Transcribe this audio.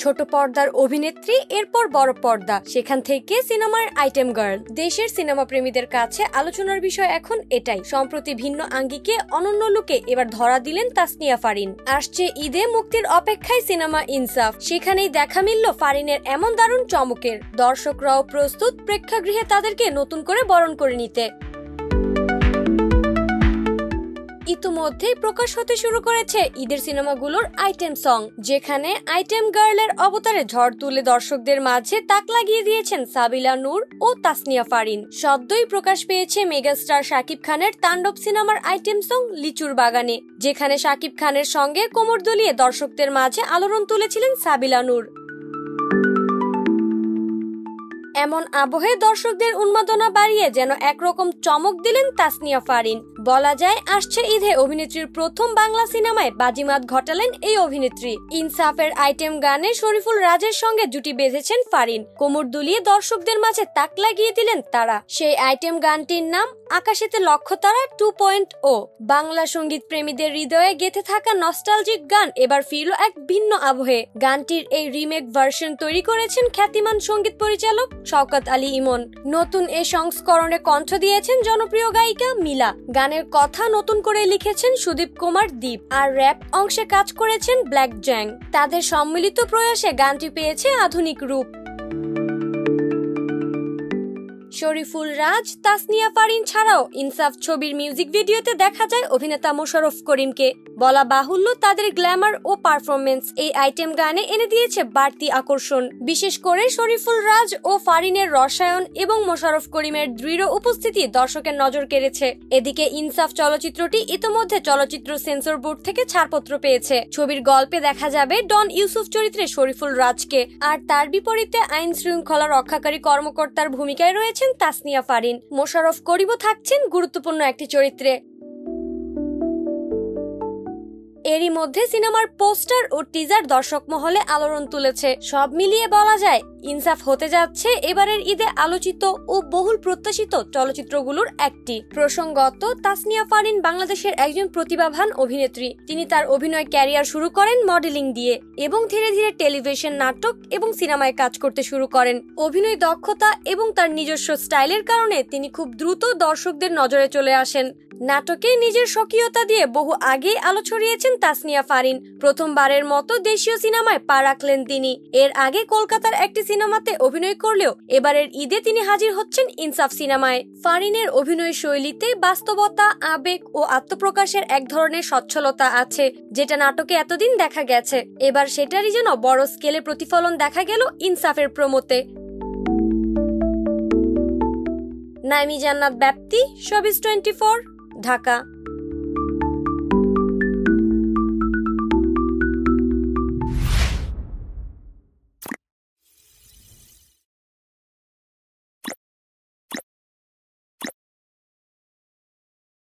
ছোট পর্দার অভিনেত্রী, এরপর বড় পর্দা, সেখান থেকে সিনেমার আইটেম গার্ল। দেশের সিনেমা প্রেমীদের কাছে আলোচনার বিষয় এখন এটাই। সম্প্রতি ভিন্ন আঙ্গিকে অনন্য লুকে এবার ধরা দিলেন তাসনিয়া ফারিন। আসছে ঈদে মুক্তির অপেক্ষায় সিনেমা ইনসাফ, সেখানেই দেখা মিলল ফারিনের এমন দারুণ চমকের। দর্শকরাও প্রস্তুত প্রেক্ষাগৃহে তাদেরকে নতুন করে বরণ করে নিতে। ইতিমধ্যেই প্রকাশ হতে শুরু করেছে ঈদের সিনেমাগুলোর আইটেম সং, যেখানে আইটেম গার্লের অবতারে ঝড় তুলে দর্শকদের মাঝে তাক লাগিয়ে দিয়েছেন সাবিলা নূর ও তাসনিয়া ফারিন। সদ্যই প্রকাশ পেয়েছে মেগাস্টার শাকিব খানের তাণ্ডব সিনেমার আইটেম সং লিচুর বাগানে, যেখানে শাকিব খানের সঙ্গে কোমর দুলিয়ে দর্শকদের মাঝে আলোড়ন তুলেছিলেন সাবিলা নূর। এমন আবহে দর্শকদের উন্মাদনা বাড়িয়ে যেন একরকম চমক দিলেন তাসনিয়া ফারিন। বলা যায় আসছে ঈদে অভিনেত্রীর প্রথম বাংলা সিনেমায় বাজিমাত ঘটালেন এই অভিনেত্রী। ইনসাফের আইটেম গানে শরীফুল রাজের সঙ্গে জুটি বেঁধেছেন ফারিন। কোমর দুলিয়ে দর্শকদের মাঝে তাক লাগিয়ে দিলেন তারা। সেই আইটেম গানটির নাম আকাশেতে লক্ষ্য তারা 2.0। বাংলা সঙ্গীত প্রেমীদের হৃদয়ে গেঁথে থাকা নস্টালজিক গান এবার ফিরল এক ভিন্ন আবহে। গানটির এই রিমেক ভার্সন তৈরি করেছেন খ্যাতিমান সঙ্গীত পরিচালক শওকত আলী ইমন। নতুন এই সংস্করণে কণ্ঠ দিয়েছেন জনপ্রিয় গায়িকা মিলা। গানের কথা নতুন করে লিখেছেন সুদীপ কুমার দীপ, আর র‍্যাপ অংশে কাজ করেছেন ব্ল্যাক জ্যাং। তাদের সম্মিলিত প্রয়াসে গানটি পেয়েছে আধুনিক রূপ। শরীফুল রাজ, তাসনিয়া ফারিন ছাড়াও ইনসাফ ছবির মিউজিক ভিডিওতে দেখা যায় অভিনেতা মোশাররফ করিমকে। বলা বাহুল্য, তাদের গ্ল্যামার ও পারফরমেন্স এই আইটেম গানে এনে দিয়েছে বাড়তি আকর্ষণ। বিশেষ করে শরীফুল রাজ ও ফারিনের রসায়ন এবং মোশাররফ করিমের দৃঢ় উপস্থিতি দর্শকের নজর কেড়েছে। এদিকে ইনসাফ চলচ্চিত্রটি ইতোমধ্যে চলচ্চিত্র সেন্সর বোর্ড থেকে ছাড়পত্র পেয়েছে। ছবির গল্পে দেখা যাবে ডন ইউসুফ চরিত্রে শরীফুল রাজকে, আর তার বিপরীতে আইন শৃঙ্খলা রক্ষাকারী কর্মকর্তার ভূমিকায় রয়েছেন তাসনিয়া ফারিন। মোশাররফ করিমও থাকছেন গুরুত্বপূর্ণ একটি চরিত্রে। এরই মধ্যে সিনেমার পোস্টার ও টিজার দর্শক মহলে আলোড়ন তুলেছে। সব মিলিয়ে বলা যায় ইনসাফ হতে যাচ্ছে এবারের ঈদে আলোচিত ও বহুল প্রত্যাশিত চলচ্চিত্রগুলোর একটি। প্রসঙ্গত, তাসনিয়া ফারিন বাংলাদেশের একজন প্রতিভাবান অভিনেত্রী। তিনি তার অভিনয় ক্যারিয়ার শুরু করেন মডেলিং দিয়ে এবং ধীরে ধীরে টেলিভিশন, নাটক এবং সিনেমায় কাজ করতে শুরু করেন। অভিনয় দক্ষতা এবং তার নিজস্ব স্টাইলের কারণে তিনি খুব দ্রুত দর্শকদের নজরে চলে আসেন। নাটকে নিজের স্বকীয়তা দিয়ে বহু আগেই আলো ছড়িয়েছেন তাসনিয়া ফারিন। প্রথমবারের মতো দেশীয় সিনেমায় পা রাখলেন তিনি। এর আগে কলকাতার একটি সিনেমাতে অভিনয় করলেও এবারের ঈদে তিনি হাজির হচ্ছেন ইনসাফ সিনেমায়। ফারিনের অভিনয় শৈলীতে বাস্তবতা, আবেগ ও আত্মপ্রকাশের এক ধরনের সচ্ছলতা আছে, যেটা নাটকে এতদিন দেখা গেছে। এবার সেটারই যেন বড় স্কেলে প্রতিফলন দেখা গেল ইনসাফের প্রমোতে। নাইমি জান্নাত ব্যাপ্তি, শোবিজ 24, ঢাকা।